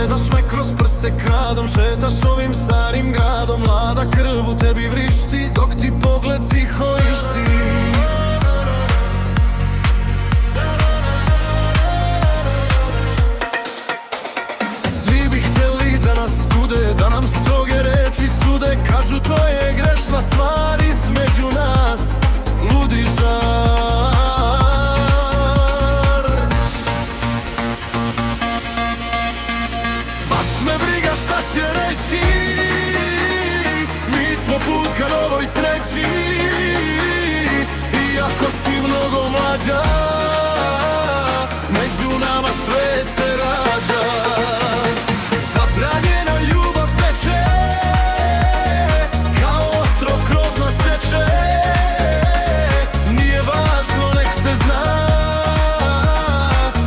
Gledaš me kroz prste kradom, šetaš ovim starim gradom. Mlada krv u tebi vrišti, dok ti pogled tiho išti. Svi bi htjeli da nas kude, da nam stroge reči sude. Kažu to je grešna stvar između nas, ludi žar. Baš me briga šta će reći, mi smo put ka novoj sreći. Iako si mnogo mlađa, među nama svet se rađa. Zabranjena ljubav teče, kao otrov kroz nas teče. Nije važno, nek se zna,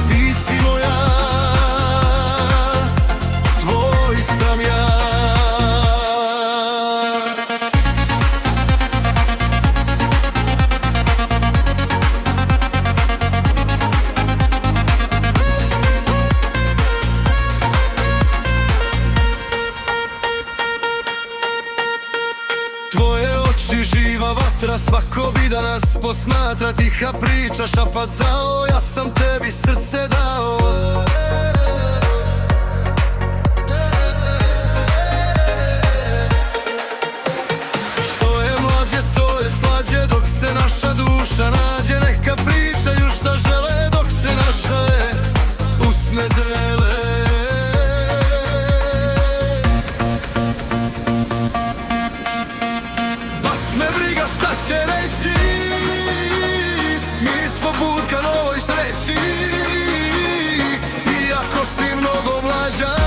ti si moja, tvoj sam ja. Tvoje oči živa vatra, svako bi da nas posmatra. Tiha priča, šapat zao, ja sam tebi srce dao. Što je mlađe, to je slađe, dok se naša duša nađe. Neka pričaju šta žele, dok se naše usne dele. Me briga šta će reći, mi smo put ka novoj sreći. Iako si mnogo mlađa,